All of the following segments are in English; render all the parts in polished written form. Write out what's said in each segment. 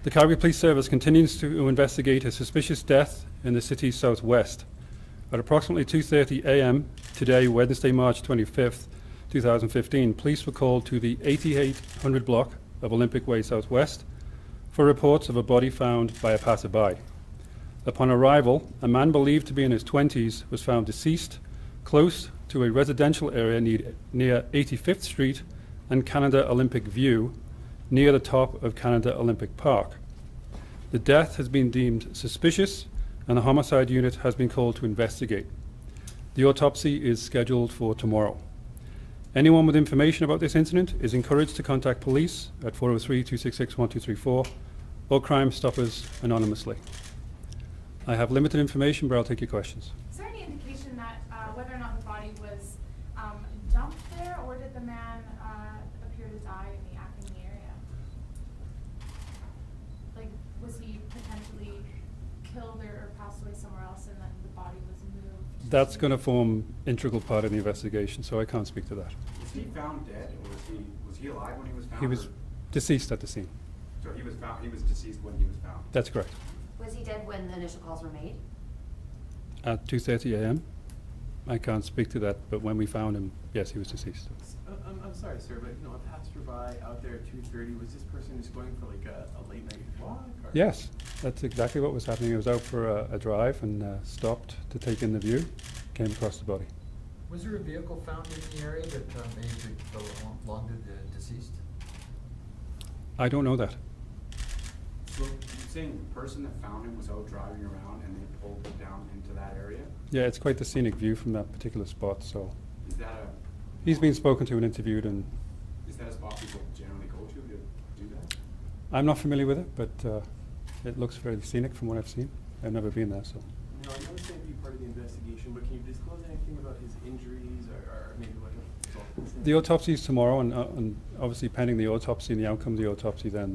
The Calgary Police Service continues to investigate a suspicious death in the city's southwest. At approximately 2:30 a.m. today, Wednesday, March 25th, 2015, police were called to the 8800 block of Olympic Way Southwest for reports of a body found by a passerby. Upon arrival, a man believed to be in his 20s was found deceased close to a residential area near 85th Street and Canada Olympic View, near the top of Canada Olympic Park. The death has been deemed suspicious and the Homicide Unit has been called to investigate. The autopsy is scheduled for tomorrow. Anyone with information about this incident is encouraged to contact police at 403-266-1234 or Crime Stoppers anonymously. I have limited information, but I'll take your questions. Is there any indication that whether or not the body was dumped there, or did the man appear to die in the area? Like, was he potentially killed or passed away somewhere else and then the body was moved? That's going to form integral part of the investigation, so I can't speak to that. Was he found dead, or was he alive when he was found? He was deceased at the scene. So he was found. He was deceased when he was found. That's correct. Was he dead when the initial calls were made? At 2:30 a.m. I can't speak to that, but when we found him, yes, he was deceased. I'm sorry, sir, but a passerby out there at 2:30, was this person just going for like a late night walk? Or? Yes, that's exactly what was happening. He was out for a drive and stopped to take in the view, came across the body. Was there a vehicle found in the area that maybe belonged to the deceased? I don't know that. So you're saying the person that found him was out driving around and they pulled him down into that area? Yeah, it's quite the scenic view from that particular spot, so. Is that a? He's been spoken to and interviewed, and Is that a spot people generally go to do that? I'm not familiar with it, but it looks fairly scenic from what I've seen. I've never been there, so. No, I know it's going to be part of the investigation, but can you disclose anything about his injuries or maybe what? The autopsy is tomorrow, and obviously pending the autopsy and the outcome of the autopsy, then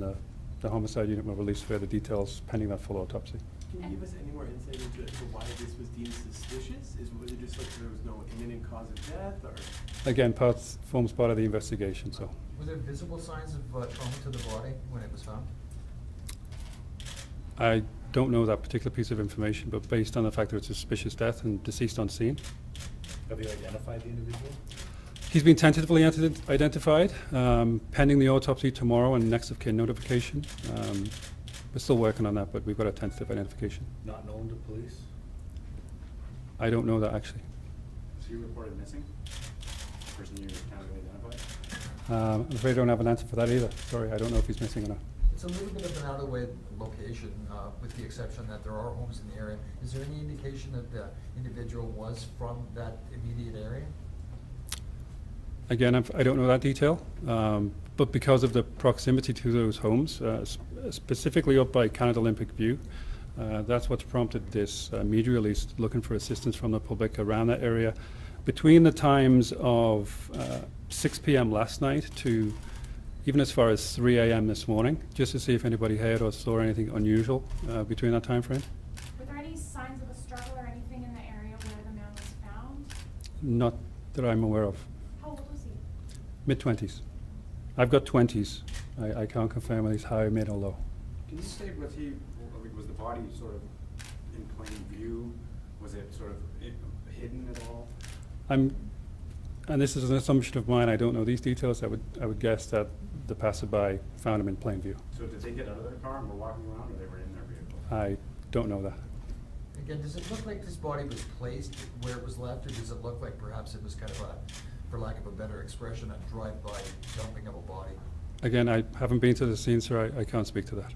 the Homicide Unit will release further details pending that full autopsy. Can you give us any more insight into why this was deemed suspicious? Was it just like there was no imminent cause of death, or? Again, forms part of the investigation, so. Were there visible signs of trauma to the body when it was found? I don't know that particular piece of information, but based on the fact that it's a suspicious death and deceased on scene. Have you identified the individual? He's been tentatively identified, pending the autopsy tomorrow and next of kin notification. We're still working on that, but we've got a tentative identification. Not known to police? I don't know that, actually. Was he reported missing? The person you kind of identified? I'm afraid I don't have an answer for that either. Sorry, I don't know if he's missing or not. It's a little bit of an out-of-the-way location, with the exception that there are homes in the area. Is there any indication that the individual was from that immediate area? Again, I don't know that detail, but because of the proximity to those homes, specifically up by Canada Olympic View, that's what's prompted this media release, looking for assistance from the public around that area. Between the times of 6 p.m. last night to even as far as 3 a.m. this morning, just to see if anybody heard or saw anything unusual between that time frame. Were there any signs of a struggle or anything in the area where the man was found? Not that I'm aware of. How old was he? Mid-20s. I've got 20s. I can't confirm whether he's high, mid, or low. Can you say was the body sort of in plain view? Was it sort of hidden at all? And this is an assumption of mine, I don't know these details. I would guess that the passerby found him in plain view. So did they get out of their car and were walking around, or they were in their vehicle? I don't know that. Again, does it look like this body was placed where it was left, or does it look like perhaps it was kind of for lack of a better expression, a drive-by dumping of a body? Again, I haven't been to the scene, so I can't speak to that.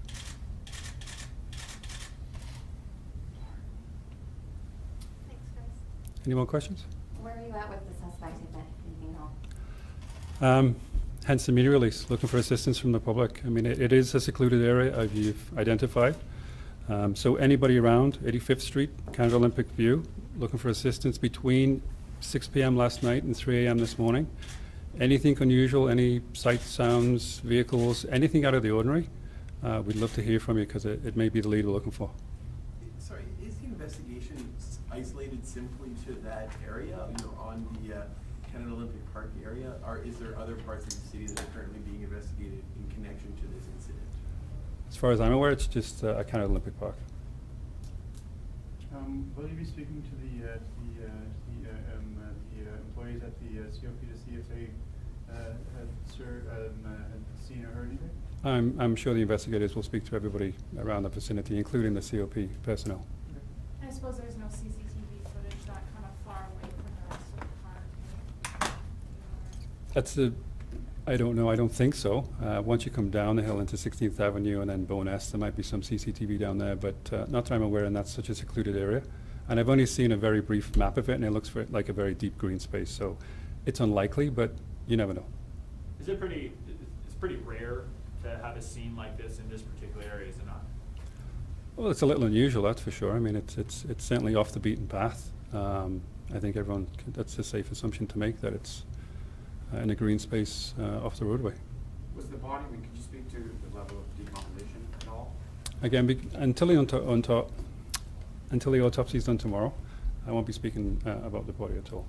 Thanks, guys. Any more questions? Where are you at with the suspect, if anything at all? Hence the media release, looking for assistance from the public. I mean, it is a secluded area, as you've identified. So anybody around 85th Street, Canada Olympic View, looking for assistance between 6 p.m. last night and 3 a.m. this morning. Anything unusual, any sights, sounds, vehicles, anything out of the ordinary, we'd love to hear from you, because it may be the lead we're looking for. Sorry, is the investigation isolated simply to that area, on the Canada Olympic Park area, or is there other parts of the city that are currently being investigated in connection to this incident? As far as I'm aware, it's just at Canada Olympic Park. Will you be speaking to the employees at the COP to see if they had seen or heard anything? I'm sure the investigators will speak to everybody around the vicinity, including the COP personnel. And I suppose there's no CCTV footage that kind of far away from the rest of the park. That's I don't know, I don't think so. Once you come down the hill into 16th Avenue and then Bowness, there might be some CCTV down there, but not that I'm aware, and that's such a secluded area. And I've only seen a very brief map of it, and it looks like a very deep green space, so it's unlikely, but you never know. Is it it's pretty rare to have a scene like this in this particular area, is it not? Well, it's a little unusual, that's for sure. I mean, it's certainly off the beaten path. I think that's a safe assumption to make, that it's in a green space off the roadway. Was the body, could you speak to the level of decomposition at all? Again, until the autopsy is done tomorrow, I won't be speaking about the body at all.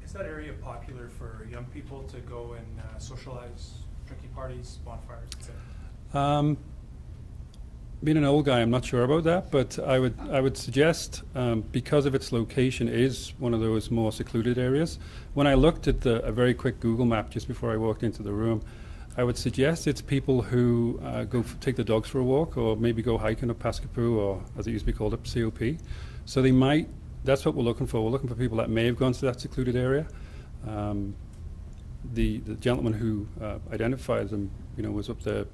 Is that area popular for young people to go and socialize, drinking parties, bonfires, etc.? Being an old guy, I'm not sure about that, but I would suggest, because of its location, is one of those more secluded areas. When I looked at a very quick Google map just before I walked into the room, I would suggest it's people who take the dogs for a walk, or maybe go hiking up Pascapoo, or as it used to be called, up COP. So that's what we're looking for. We're looking for people that may have gone to that secluded area. The gentleman who identified them, was up there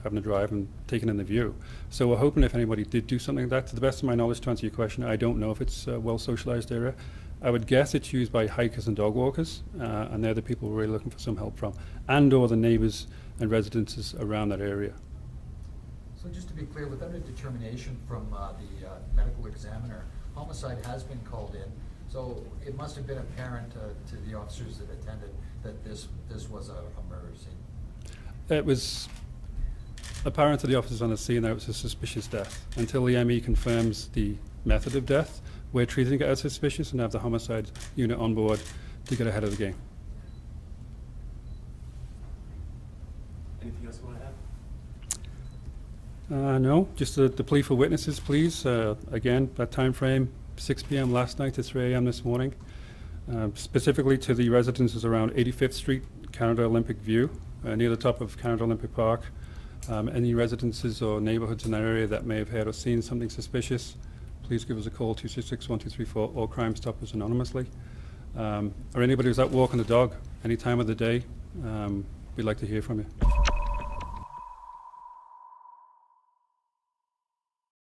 having a drive and taking in the view. So we're hoping if anybody did do something like that, to the best of my knowledge, to answer your question, I don't know if it's a well-socialized area. I would guess it's used by hikers and dog walkers, and they're the people we're really looking for some help from, and or the neighbors and residences around that area. So just to be clear, without a determination from the medical examiner, homicide has been called in. So it must have been apparent to the officers that attended that this was a murder scene. It was apparent to the officers on the scene that it was a suspicious death. Until the ME confirms the method of death, we're treating it as suspicious and have the homicide unit on board to get ahead of the game. Anything else you want to add? No, just the plea for witnesses, please. Again, that time frame, 6 p.m. last night to 3 a.m. this morning. Specifically to the residences around 85th Street, Canada Olympic View, near the top of Canada Olympic Park. Any residences or neighborhoods in that area that may have heard or seen something suspicious, please give us a call, 266-1234, or Crime Stoppers anonymously. Or anybody who's out walking the dog any time of the day, we'd like to hear from you.